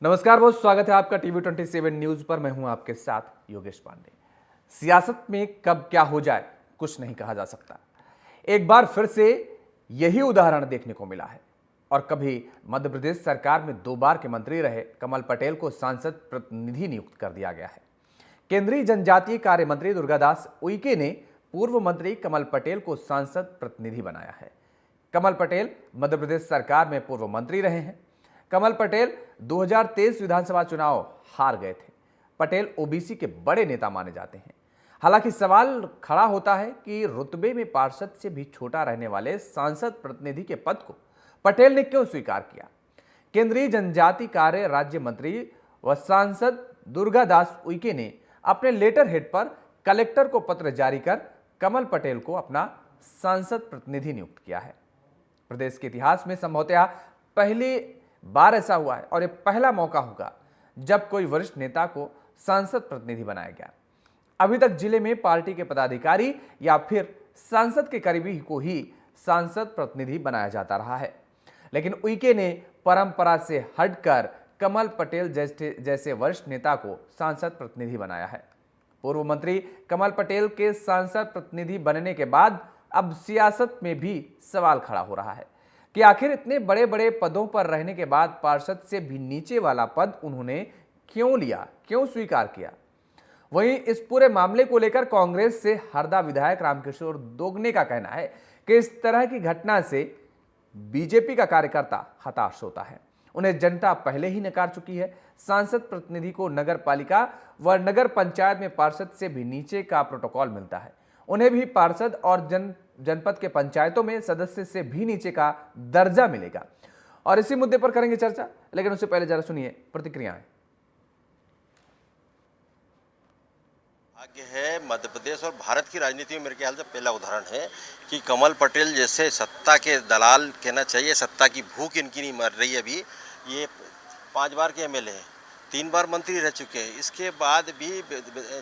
नमस्कार, बहुत स्वागत है आपका TV27 न्यूज पर। मैं हूं आपके साथ योगेश पांडे। सियासत में कब क्या हो जाए कुछ नहीं कहा जा सकता। एक बार फिर से यही उदाहरण देखने को मिला है। और कभी मध्य प्रदेश सरकार में 2 बार के मंत्री रहे कमल पटेल को सांसद प्रतिनिधि नियुक्त कर दिया गया है। केंद्रीय जनजातीय कार्य मंत्री दुर्गादास उइके ने पूर्व मंत्री कमल पटेल को सांसद प्रतिनिधि बनाया है। कमल पटेल मध्य प्रदेश सरकार में पूर्व मंत्री रहे हैं। कमल पटेल 2023 विधानसभा चुनाव हार गए थे। पटेल ओबीसी के बड़े नेता माने जाते हैं। हालांकि सवाल खड़ा होता है कि रुतबे में पार्षद से भी छोटा रहने वाले सांसद प्रतिनिधि के पद को पटेल ने क्यों स्वीकार किया। केंद्रीय जनजातीय कार्य राज्य मंत्री व सांसद दुर्गादास उइके ने अपने लेटर हेड पर कलेक्टर को पत्र जारी कर कमल पटेल को अपना सांसद प्रतिनिधि नियुक्त किया है। प्रदेश के इतिहास में संभवतः पहली बार ऐसा हुआ है और यह पहला मौका होगा जब कोई वरिष्ठ नेता को सांसद प्रतिनिधि बनाया गया। अभी तक जिले में पार्टी के पदाधिकारी या फिर सांसद के करीबी को ही सांसद प्रतिनिधि बनाया जाता रहा है, लेकिन उइके ने परंपरा से हटकर कमल पटेल जैसे वरिष्ठ नेता को सांसद प्रतिनिधि बनाया है। पूर्व मंत्री कमल पटेल के सांसद प्रतिनिधि बनने के बाद अब सियासत में भी सवाल खड़ा हो रहा है कि आखिर इतने बड़े बड़े पदों पर रहने के बाद पार्षद से भी नीचे वाला पद उन्होंने क्यों लिया, क्यों स्वीकार किया। वहीं इस पूरे मामले को लेकर कांग्रेस से हरदा विधायक रामकिशोर दोगने का कहना है कि इस तरह की घटना से बीजेपी का कार्यकर्ता हताश होता है। उन्हें जनता पहले ही नकार चुकी है। सांसद प्रतिनिधि को नगर पालिका व नगर पंचायत में पार्षद से भी नीचे का प्रोटोकॉल मिलता है। उन्हें भी पार्षद और जनपद के पंचायतों में सदस्य से भी नीचे का दर्जा मिलेगा। और इसी मुद्दे पर करेंगे चर्चा, लेकिन उससे पहले जरा सुनिए प्रतिक्रियाएं। भाग्य है मध्य प्रदेश और भारत की राजनीति में मेरे ख्याल से पहला उदाहरण है कि कमल पटेल जैसे सत्ता के दलाल, कहना चाहिए सत्ता की भूख इनकी नहीं मर रही। अभी ये 5 बार के एमएलए हैं, 3 बार मंत्री रह चुके हैं, इसके बाद भी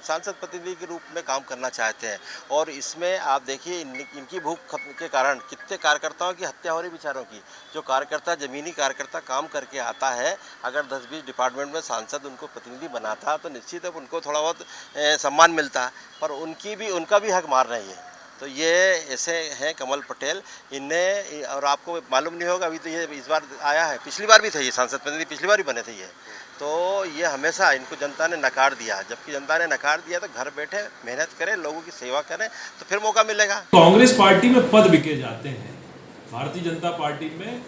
सांसद प्रतिनिधि के रूप में काम करना चाहते हैं। और इसमें आप देखिए इनकी भूख के कारण कितने कार्यकर्ताओं की हत्या हो रही, बेचारों की। जो कार्यकर्ता, जमीनी कार्यकर्ता काम करके आता है, अगर 10-20 डिपार्टमेंट में सांसद उनको प्रतिनिधि बनाता तो निश्चित है उनको थोड़ा बहुत सम्मान मिलता, पर उनका भी हक मार रहे हैं। तो ये ऐसे हैं कमल पटेल, इनने, और आपको मालूम नहीं होगा, अभी तो ये इस बार आया है, पिछली बार भी थे ये सांसद प्रतिनिधि, पिछली बार भी बने थे ये। तो ये हमेशा इनको जनता ने नकार दिया। जबकि जनता ने नकार दिया तो घर बैठे मेहनत करें, लोगों की सेवा करें तो फिर मौका मिलेगा। कांग्रेस पार्टी में पद बिके जाते हैं, भारतीय जनता पार्टी में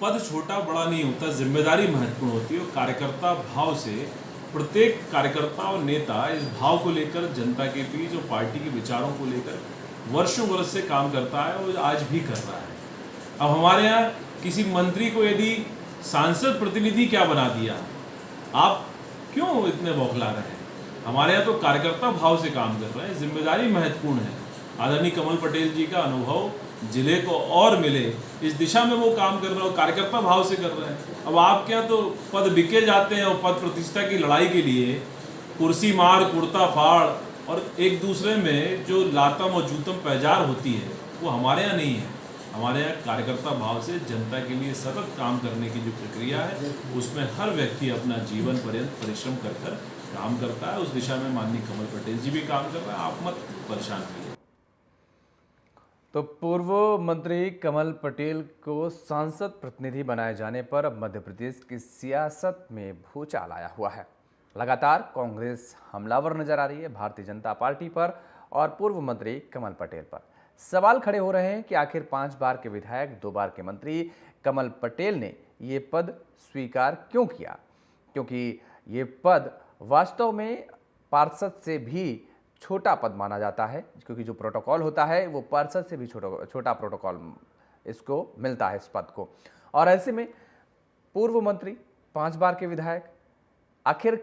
पद छोटा बड़ा नहीं होता, जिम्मेदारी महत्वपूर्ण होती है। और कार्यकर्ता भाव से प्रत्येक कार्यकर्ता और नेता इस भाव को लेकर जनता के बीच और पार्टी के विचारों को लेकर वर्षों वर्ष से काम करता है और आज भी कर रहा है। अब हमारे यहाँ किसी मंत्री को यदि सांसद प्रतिनिधि क्या बना दिया, आप क्यों इतने बौखला रहे हैं? हमारे यहाँ तो कार्यकर्ता भाव से काम कर रहे हैं, जिम्मेदारी महत्वपूर्ण है। आदरणीय कमल पटेल जी का अनुभव जिले को और मिले, इस दिशा में वो काम कर रहे हैं, कार्यकर्ता भाव से कर रहे हैं। अब आपके यहाँ तो पद बिके जाते हैं और पद प्रतिष्ठा की लड़ाई के लिए कुर्सी मार, कुर्ता फाड़ और एक दूसरे में जो लातम और जूतम पैजार होती है, वो हमारे यहाँ नहीं है। हमारे यहाँ कार्यकर्ता भाव से जनता के लिए सतत काम करने की जो प्रक्रिया है, उसमें हर व्यक्ति अपना जीवन पर्यंत परिश्रम कर काम करता है। उस दिशा में माननीय कमल पटेल जी भी काम कर रहे हैं, आप मत परेशान करिए। तो पूर्व मंत्री कमल पटेल को सांसद प्रतिनिधि बनाए जाने पर अब मध्य प्रदेश की सियासत में भूचाल आया हुआ है। लगातार कांग्रेस हमलावर नजर आ रही है भारतीय जनता पार्टी पर और पूर्व मंत्री कमल पटेल पर। सवाल खड़े हो रहे हैं कि आखिर 5 बार के विधायक, 2 बार के मंत्री कमल पटेल ने ये पद स्वीकार क्यों किया, क्योंकि ये पद वास्तव में पार्षद से भी छोटा पद माना जाता है, क्योंकि जो प्रोटोकॉल होता है वो पार्षद से भी छोटा प्रोटोकॉल इसको मिलता है, इस पद को। और ऐसे में पूर्व मंत्री, 5 बार के विधायक, आखिर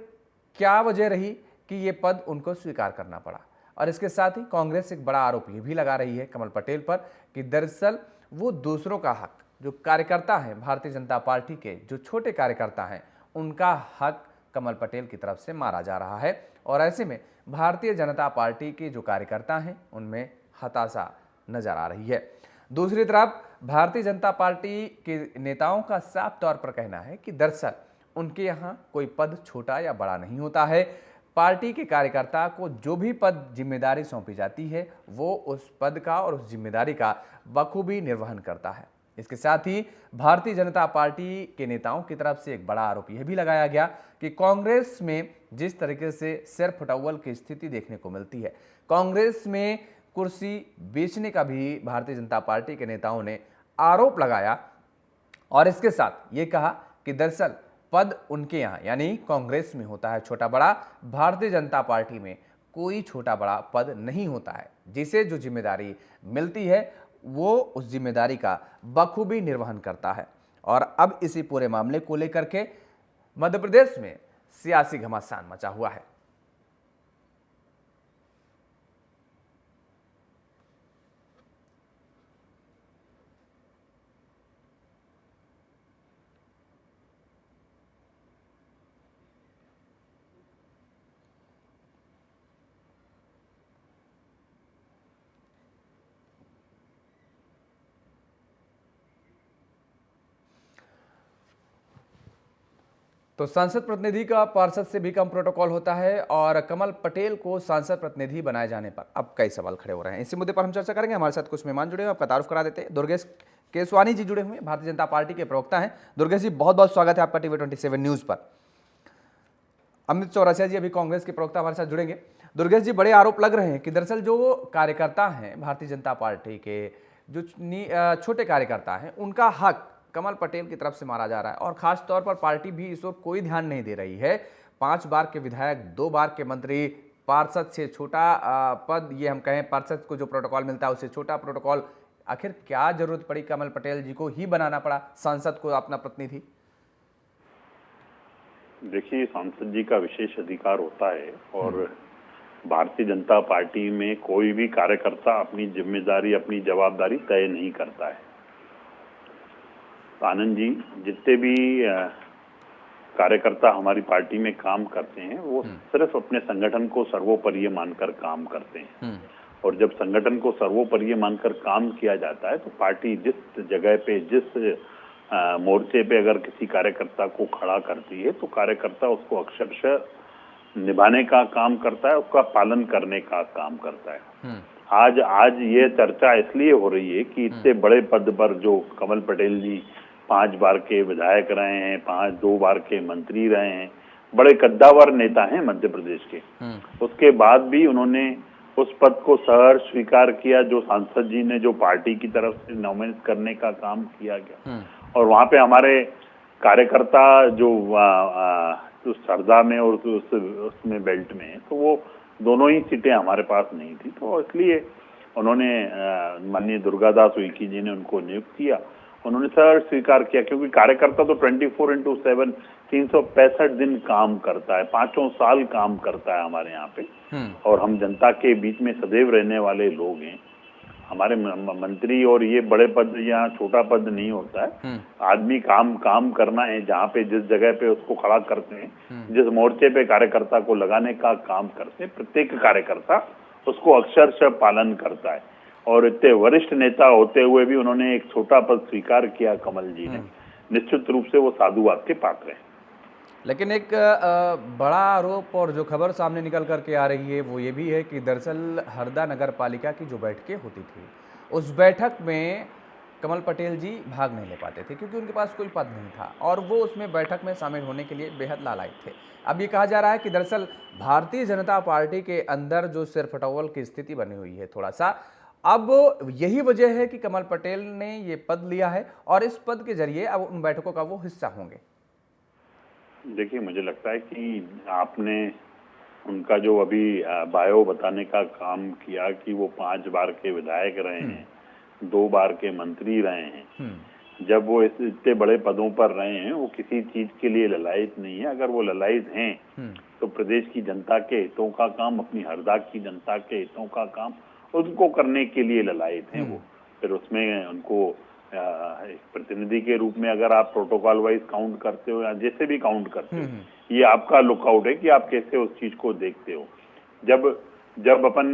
क्या वजह रही कि ये पद उनको स्वीकार करना पड़ा। और इसके साथ ही कांग्रेस एक बड़ा आरोप ये भी लगा रही है कमल पटेल पर कि दरअसल वो दूसरों का हक, जो कार्यकर्ता हैं भारतीय जनता पार्टी के, जो छोटे कार्यकर्ता हैं, उनका हक कमल पटेल की तरफ से मारा जा रहा है। और ऐसे में भारतीय जनता पार्टी के जो कार्यकर्ता हैं उनमें हताशा नजर आ रही है। दूसरी तरफ भारतीय जनता पार्टी के नेताओं का साफ तौर पर कहना है कि दरअसल उनके यहाँ कोई पद छोटा या बड़ा नहीं होता है। पार्टी के कार्यकर्ता को जो भी पद जिम्मेदारी सौंपी जाती है वो उस पद का और उस जिम्मेदारी का बखूबी निर्वहन करता है। इसके साथ ही भारतीय जनता पार्टी के नेताओं की तरफ से एक बड़ा आरोप यह भी लगाया गया कि कांग्रेस में जिस तरीके से सिर फुटअव्वल की स्थिति देखने को मिलती है, कांग्रेस में कुर्सी बेचने का भी भारतीय जनता पार्टी के नेताओं ने आरोप लगाया और इसके साथ ये कहा कि दरअसल पद उनके यहाँ यानी कांग्रेस में होता है छोटा बड़ा, भारतीय जनता पार्टी में कोई छोटा बड़ा पद नहीं होता है। जिसे जो जिम्मेदारी मिलती है वो उस जिम्मेदारी का बखूबी निर्वहन करता है। और अब इसी पूरे मामले को लेकर के मध्य प्रदेश में सियासी घमासान मचा हुआ है। तो सांसद प्रतिनिधि का पार्षद से भी कम प्रोटोकॉल होता है और कमल पटेल को सांसद प्रतिनिधि बनाए जाने पर अब कई सवाल खड़े हो रहे हैं। इसी मुद्दे पर हम चर्चा करेंगे। हमारे साथ कुछ मेहमान जुड़े हुए, आपका तारुफ करा देते हैं। दुर्गेश केसवानी जी जुड़े हुए हैं, भारतीय जनता पार्टी के प्रवक्ता हैं। दुर्गेश जी, बहुत बहुत स्वागत है आपका TV27 न्यूज पर। अमित चौरसिया जी अभी कांग्रेस के प्रवक्ता हमारे साथ जुड़ेंगे। दुर्गेश जी, बड़े आरोप लग रहे हैं कि दरअसल जो कार्यकर्ता हैं भारतीय जनता पार्टी के, जो छोटे कार्यकर्ता हैं, उनका हक कमल पटेल की तरफ से मारा जा रहा है और खास तौर पर पार्टी भी इस वक्त कोई ध्यान नहीं दे रही है। 5 बार के विधायक, 2 बार के मंत्री, पार्षद से छोटा पद, ये हम कहें पार्षद को जो प्रोटोकॉल मिलता है उससे छोटा प्रोटोकॉल, आखिर क्या जरूरत पड़ी कमल पटेल जी को ही बनाना पड़ा सांसद को अपना प्रतिनिधि? देखिए, सांसद जी का विशेष अधिकार होता है और भारतीय जनता पार्टी में कोई भी कार्यकर्ता अपनी जिम्मेदारी, अपनी जवाबदारी तय नहीं करता है। आनंद जी, जितने भी कार्यकर्ता हमारी पार्टी में काम करते हैं वो सिर्फ अपने संगठन को सर्वोपरि मानकर काम करते हैं और जब संगठन को सर्वोपरि मानकर काम किया जाता है तो पार्टी जिस जगह पे, जिस मोर्चे पे अगर किसी कार्यकर्ता को खड़ा करती है तो कार्यकर्ता उसको अक्षरशः निभाने का काम करता है, उसका पालन करने का काम करता है। आज ये चर्चा इसलिए हो रही है कि इतने बड़े पद पर जो कमल पटेल जी 5 बार के विधायक रहे हैं, 2 बार के मंत्री रहे हैं, बड़े कद्दावर नेता हैं मध्य प्रदेश के, उसके बाद भी उन्होंने उस पद को सहर्ष स्वीकार किया जो सांसद जी ने, जो पार्टी की तरफ से नॉमिनेट करने का काम किया गया। और वहां पे हमारे कार्यकर्ता जो सरदा में और उसमें बेल्ट में, तो वो दोनों ही सीटें हमारे पास नहीं थी, तो इसलिए उन्होंने माननीय दुर्गादास उइके जी ने उनको नियुक्त किया। उन्होंने सर स्वीकार किया क्योंकि कार्यकर्ता तो 24/7 365 दिन काम करता है, 5 साल काम करता है हमारे यहाँ पे और हम जनता के बीच में सदैव रहने वाले लोग हैं। हमारे मंत्री और ये बड़े पद या छोटा पद नहीं होता है, आदमी काम करना है, जहाँ पे जिस जगह पे उसको खड़ा करते हैं, जिस मोर्चे पे कार्यकर्ता को लगाने का काम करते हैं, प्रत्येक कार्यकर्ता उसको अक्षरशः पालन करता है। और इतने वरिष्ठ नेता होते हुए भी उन्होंने एक छोटा पद स्वीकार किया कमल जी ने, निश्चित रूप से वो साधुवाद के पात्र हैं। लेकिन एक बड़ा आरोप और जो खबर सामने निकल करके आ रही है वो ये भी है कि दरअसल हरदा नगर पालिका की जो बैठकें होती थी उस बैठक में कमल पटेल जी भाग नहीं ले पाते थे क्योंकि उनके पास कोई पद नहीं था और वो उसमें बैठक में शामिल होने के लिए बेहद लालायित थे। अब ये कहा जा रहा है कि दरअसल भारतीय जनता पार्टी के अंदर जो सिरफटौल की स्थिति बनी हुई है थोड़ा सा, अब यही वजह है कि कमल पटेल ने ये पद लिया है और इस पद के जरिए अब उन बैठकों का वो हिस्सा होंगे। देखिए, मुझे लगता है कि आपने उनका जो अभी बायो बताने का काम किया कि वो 5 बार के विधायक रहे हैं, 2 बार के मंत्री रहे हैं, जब वो इतने बड़े पदों पर रहे हैं वो किसी चीज के लिए ललायित नहीं है। अगर वो ललायित हैं तो प्रदेश की जनता के हितों का काम, अपनी हरदा की जनता के हितों का काम उनको करने के लिए ललायित हैं वो। फिर उसमें उनको एक प्रतिनिधि के रूप में अगर आप प्रोटोकॉल वाइज काउंट करते हो या जैसे भी काउंट करते हो, ये आपका लुकआउट है कि आप कैसे उस चीज को देखते हो। जब अपन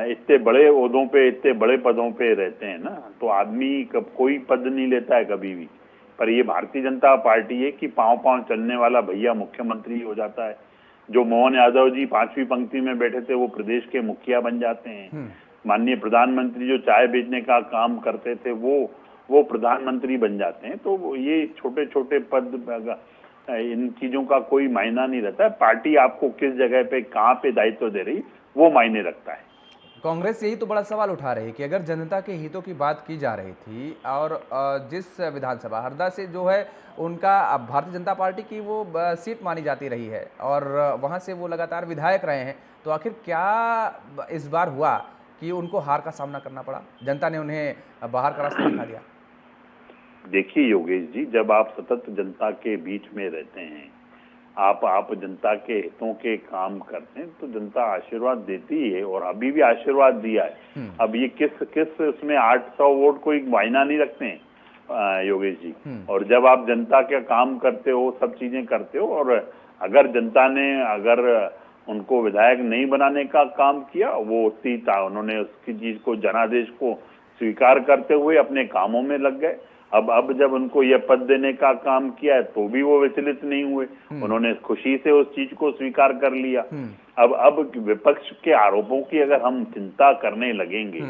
इतने बड़े ओहदों पे, इतने बड़े पदों पे रहते हैं ना, तो आदमी कोई पद नहीं लेता है कभी भी, पर ये भारतीय जनता पार्टी है कि पांव पांव चलने वाला भैया मुख्यमंत्री हो जाता है। जो मोहन यादव जी 5वीं पंक्ति में बैठे थे वो प्रदेश के मुखिया बन जाते हैं। माननीय प्रधानमंत्री जो चाय बेचने का काम करते थे वो प्रधानमंत्री बन जाते हैं। तो ये छोटे छोटे पद, इन चीजों का कोई मायना नहीं रहता है। पार्टी आपको किस जगह पे कहाँ पे दायित्व दे रही वो मायने रखता है। कांग्रेस यही तो बड़ा सवाल उठा रही है कि अगर जनता के हितों की बात की जा रही थी और जिस विधानसभा हरदा से जो है उनका भारतीय जनता पार्टी की वो सीट मानी जाती रही है और वहां से वो लगातार विधायक रहे हैं, तो आखिर क्या इस बार हुआ कि उनको हार का सामना करना पड़ा? जनता ने उन्हें बाहर का रास्ता दिखा दिया। देखिए योगेश जी, जब आप सतत जनता के बीच में रहते हैं, आप जनता के हितों के काम करते हैं, तो जनता आशीर्वाद देती है और अभी भी आशीर्वाद दिया है। अब ये किस उसमें 800 वोट कोई मायना नहीं रखते हैं योगेश जी। और जब आप जनता का काम करते हो, सब चीजें करते हो, और अगर जनता ने उनको विधायक नहीं बनाने का काम किया, वो उन्होंने उसकी चीज को, जनादेश को स्वीकार करते हुए अपने कामों में लग गए। अब जब उनको यह पद देने का काम किया है तो भी वो विचलित नहीं हुए, उन्होंने खुशी से उस चीज को स्वीकार कर लिया। अब विपक्ष के आरोपों की अगर हम चिंता करने लगेंगे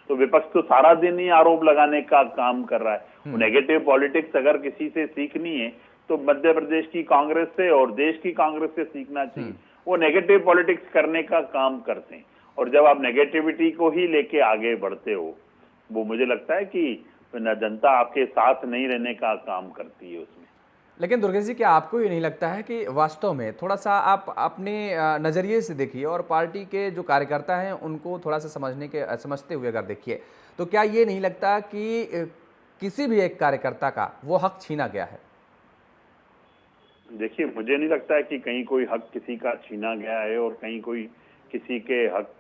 तो विपक्ष तो सारा दिन ही आरोप लगाने का काम कर रहा है। नेगेटिव पॉलिटिक्स अगर किसी से सीखनी है तो मध्य प्रदेश की कांग्रेस से और देश की कांग्रेस से सीखना चाहिए। वो नेगेटिव पॉलिटिक्स करने का काम करते हैं, और जब आप नेगेटिविटी को ही लेके आगे बढ़ते हो, वो मुझे लगता है कि जनता आपके साथ नहीं रहने का काम करती है उसमें। लेकिन दुर्गेश जी, क्या आपको ये नहीं लगता है कि वास्तव में थोड़ा सा आप अपने नज़रिए से देखिए और पार्टी के जो कार्यकर्ता हैं उनको थोड़ा सा समझते हुए अगर देखिए, तो क्या ये नहीं लगता कि किसी भी एक कार्यकर्ता का वो हक छीना गया है? देखिए, मुझे नहीं लगता है कि कहीं कोई हक किसी का छीना गया है और कहीं कोई किसी के हक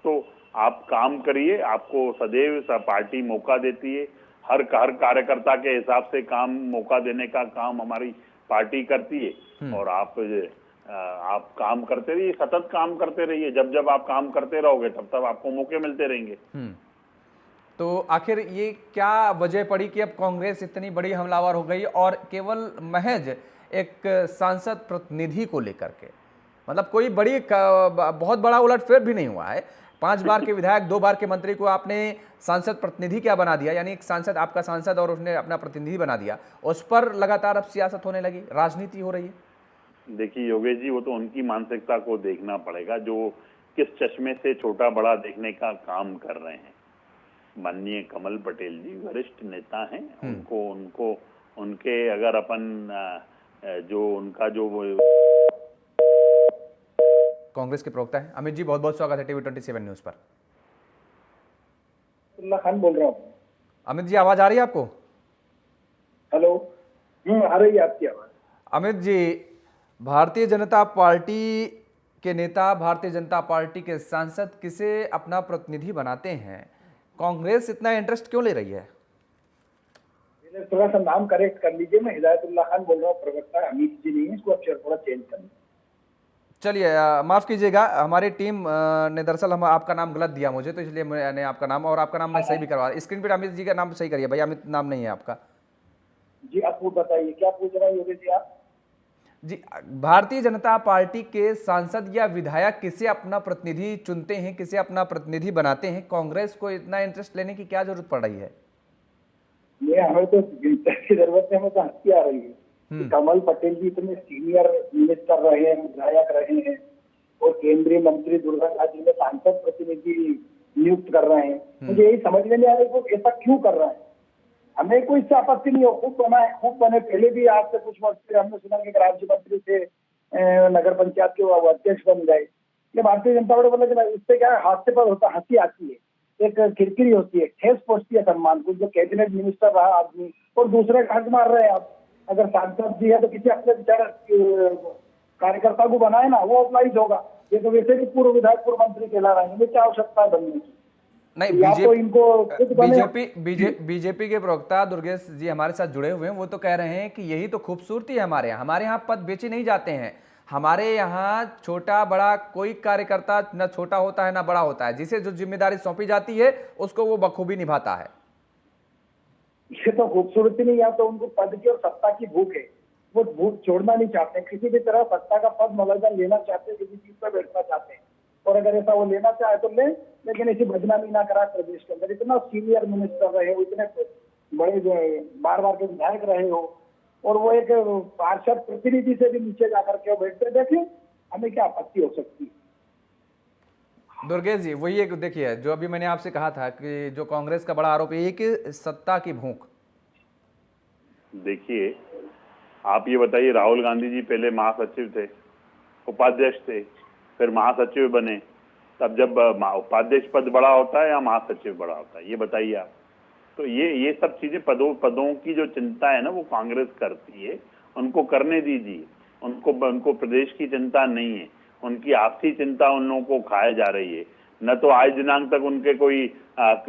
तो आप काम करिए, आपको सदैव पार्टी मौका देती है। हर कार्यकर्ता के हिसाब से मौका देने का काम हमारी पार्टी करती है, और आप काम करते रहिए, सतत काम करते रहिए। जब आप काम करते रहोगे तब आपको मौके मिलते रहेंगे। तो आखिर ये क्या वजह पड़ी कि अब कांग्रेस इतनी बड़ी हमलावर हो गई और केवल महज एक सांसद प्रतिनिधि को लेकर के, मतलब कोई बहुत बड़ा उलटफेर भी नहीं हुआ है। 5 बार के विधायक, 2 बार के मंत्री को आपने सांसद प्रतिनिधि क्या बना दिया, यानी एक सांसद, आपका सांसद और उसने अपना प्रतिनिधि बना दिया, उस पर लगातार अब सियासत होने लगी, राजनीति हो रही है। देखिए योगेश जी, वो तो उनकी मानसिकता को देखना पड़ेगा, जो किस चश्मे से छोटा बड़ा देखने का काम कर रहे हैं। माननीय कमल पटेल जी वरिष्ठ नेता हैं, उनको उनके अगर अपन जो उनका जो कांग्रेस के प्रवक्ता है अमित जी, बहुत बहुत स्वागत है टीवी 27 न्यूज पर। खान बोल रहा हूँ। अमित जी, आवाज आ रही है आपको? हेलो, आ रही है आपकी आवाज। अमित जी, भारतीय जनता पार्टी के नेता, भारतीय जनता पार्टी के सांसद किसे अपना प्रतिनिधि बनाते हैं, कांग्रेस इतना इंटरेस्ट क्यों ले रही है? थोड़ा सा नाम करेक्ट कर लीजिए, मैं हिदायतुल्लाह खान बोल रहा हूँ, प्रवक्ता अमित जी नहीं है, इसको अब थोड़ा चेंज कर लीजिए। चलिए, माफ़ कीजिएगा, हमारी टीम ने दरअसल आपका नाम गलत दिया मुझे, तो इसलिए मैंने आपका नाम और आपका नाम मैं सही भी करवा, स्क्रीन पर अमित जी का नाम सही करिए भैया, अमित नाम नहीं है आपका जी। आप बताइए क्या पूछ रहे हैं योगेश जी आप? जी, भारतीय जनता पार्टी के सांसद या विधायक किसे अपना प्रतिनिधि चुनते हैं, किसे अपना प्रतिनिधि बनाते हैं, कांग्रेस को इतना इंटरेस्ट लेने की क्या जरूरत पड़ रही है? हमें तो की जरूरत है, हमें तो हंसी आ रही है। कमल पटेल जी इतने सीनियर मिनिस्टर रहे हैं, विधायक रहे हैं, और केंद्रीय मंत्री दुर्गा राजी में सांसद प्रतिनिधि नियुक्त कर रहे हैं। मुझे यही समझ में नहीं आ रहा है ऐसा क्यों कर रहा है। हमें कोई इससे आपत्ति नहीं हो, खूब बने। पहले भी आज से कुछ वर्ष पहले हमने सुना कि राज्य मंत्री से नगर पंचायत के वो अध्यक्ष बन गए। ये भारतीय जनता पार्टी बोला इससे क्या हादसे पर होता, हंसी आती है, एक किरकिरी होती है, ठेस पहुंचती है सम्मान को। जो कैबिनेट मिनिस्टर रहा आदमी और दूसरे हक मार रहे हैं आप। अगर सांसद जी है तो किसी अपने विचार कार्यकर्ता को बनाए ना, वो अप्लाइज होगा। ये तो वैसे भी पूर्व विधायक, पूर्व मंत्री कहला रहे हैं, क्या आवश्यकता है बनने की? नहीं, बीजेपी के प्रवक्ता दुर्गेश जी हमारे साथ जुड़े हुए हैं, वो तो कह रहे हैं कि यही तो खूबसूरती है हमारे यहाँ पद बेचे नहीं जाते हैं। हमारे यहाँ छोटा बड़ा कोई कार्यकर्ता न छोटा होता है ना बड़ा होता है, जिसे जो जिम्मेदारी सौंपी जाती है उसको वो बखूबी निभाता है। ये तो खूबसूरती नहीं, या तो उनको पद की और सत्ता की भूख है, वो भूख छोड़ना नहीं चाहते, किसी भी तरह सत्ता का पद मलबा लेना चाहते हैं, किसी चीज पर बैठना चाहते हैं, और अगर ऐसा वो लेना चाहे तो ले, लेकिन ऐसी बदनामी ना करा प्रदेश के अंदर। इतना सीनियर मिनिस्टर रहे हो, इतने बड़े जो है बार बार के विधायक रहे हो, और वो एक पार्षद प्रतिनिधि से भी नीचे जाकर के बैठते, देखें हमें क्या आपत्ति हो सकती है। दुर्गेश जी, वही एक देखिए जो अभी मैंने आपसे कहा था कि जो कांग्रेस का बड़ा आरोप है ये कि सत्ता की भूख। देखिए, आप ये बताइए, राहुल गांधी जी पहले महासचिव थे, उपाध्यक्ष थे, फिर महासचिव बने, तब जब उपाध्यक्ष पद बड़ा होता है या महासचिव बड़ा होता है, ये बताइए आप। तो ये सब चीजें पदों की जो चिंता है ना, वो कांग्रेस करती है, उनको करने दीजिए। उनको प्रदेश की चिंता नहीं है, उनकी आपसी चिंता उन लोगों को खाए जा रही है। न तो आज दिनांक तक उनके कोई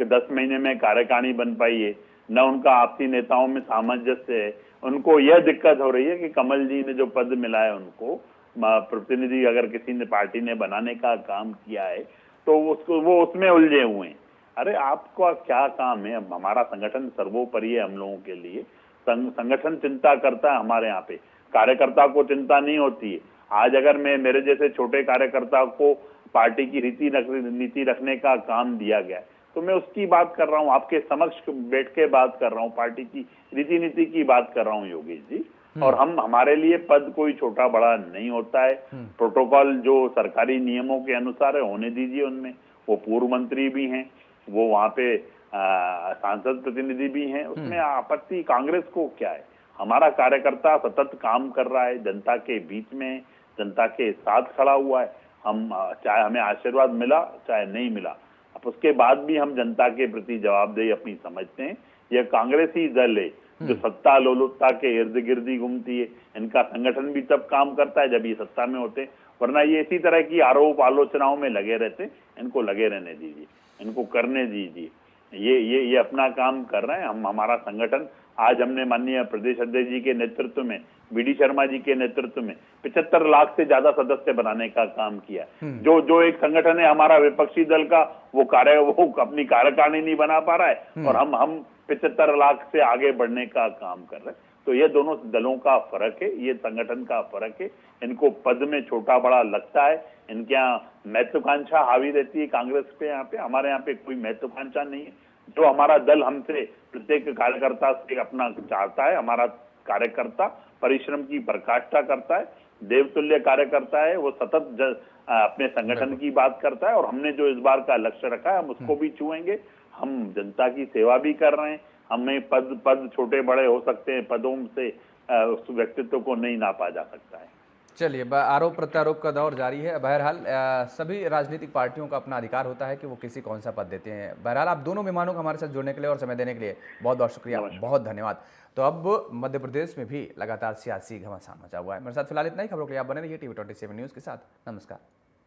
10 महीने में कार्यकारिणी बन पाई है, न उनका आपसी नेताओं में सामंजस्य है। उनको यह दिक्कत हो रही है कि कमल जी ने जो पद मिला है उनको, प्रतिनिधि अगर किसी ने पार्टी ने बनाने का काम किया है तो वो उसमें उलझे हुए हैं। अरे आपका क्या काम है? हमारा संगठन सर्वोपरि है हम लोगों के लिए। संगठन चिंता करता है हमारे यहाँ पे, कार्यकर्ता को चिंता नहीं होती है। आज अगर मेरे जैसे छोटे कार्यकर्ता को पार्टी की नीति रखने का काम दिया गया तो मैं उसकी बात कर रहा हूँ, आपके समक्ष बैठ के बात कर रहा हूँ, पार्टी की नीति की बात कर रहा हूँ योगेश जी। और हमारे लिए पद कोई छोटा बड़ा नहीं होता है। प्रोटोकॉल जो सरकारी नियमों के अनुसार है होने दीजिए उनमें। वो पूर्व मंत्री भी हैं, वो वहां पे सांसद प्रतिनिधि भी हैं, उसमें आपत्ति कांग्रेस को क्या है? हमारा कार्यकर्ता सतत काम कर रहा है, जनता के बीच में, जनता के साथ खड़ा हुआ है। हम चाहे हमें आशीर्वाद मिला चाहे नहीं मिला, अब उसके बाद भी हम जनता के प्रति जवाबदेही अपनी समझते हैं। यह कांग्रेस ही दल है जो सत्ता लोलुपता के इर्द गिर्द ही घूमती है। इनका संगठन भी तब काम करता है जब ये सत्ता में होते, वरना ये इसी तरह की आरोप आलोचनाओं में लगे रहते। इनको लगे रहने दीजिए, इनको करने दीजिए। ये अपना काम कर रहे हैं। हमारा संगठन आज हमने माननीय प्रदेश अध्यक्ष जी के नेतृत्व में, बीडी शर्मा जी के नेतृत्व में 75 लाख से ज्यादा सदस्य बनाने का काम किया। जो एक संगठन है हमारा विपक्षी दल का, वो अपनी कार्यकारिणी नहीं बना पा रहा है, और हम 75 लाख से आगे बढ़ने का काम कर रहे हैं। तो ये दोनों दलों का फर्क है, ये संगठन का फर्क है। इनको पद में छोटा बड़ा लगता है, इनके यहाँ महत्वाकांक्षा हावी रहती है कांग्रेस पे। यहाँ पे हमारे यहाँ पे कोई महत्वाकांक्षा नहीं है। जो हमारा दल हमसे प्रत्येक कार्यकर्ता से अपना चाहता है, हमारा कार्यकर्ता परिश्रम की पराकाष्ठा करता है, देवतुल्य कार्यकर्ता है, वो सतत अपने संगठन की बात करता है। और हमने जो इस बार का लक्ष्य रखा है हम उसको भी छुएंगे। हम जनता की सेवा भी कर रहे हैं। हमें पद छोटे बड़े हो सकते हैं, पदों से उस व्यक्तित्व को नहीं नापा जा सकता है। चलिए, आरोप प्रत्यारोप का दौर जारी है। बहरहाल सभी राजनीतिक पार्टियों का अपना अधिकार होता है कि वो किसी कौन सा पद देते हैं। बहरहाल आप दोनों मेहमानों को हमारे साथ जुड़ने के लिए और समय देने के लिए बहुत बहुत शुक्रिया, बहुत धन्यवाद। तो अब मध्य प्रदेश में भी लगातार सियासी घमासान मचा हुआ है। मेरे साथ फिलहाल इतना ही। खबरों के लिए आप बने रहिए टीवी 27 न्यूज़ के साथ। नमस्कार।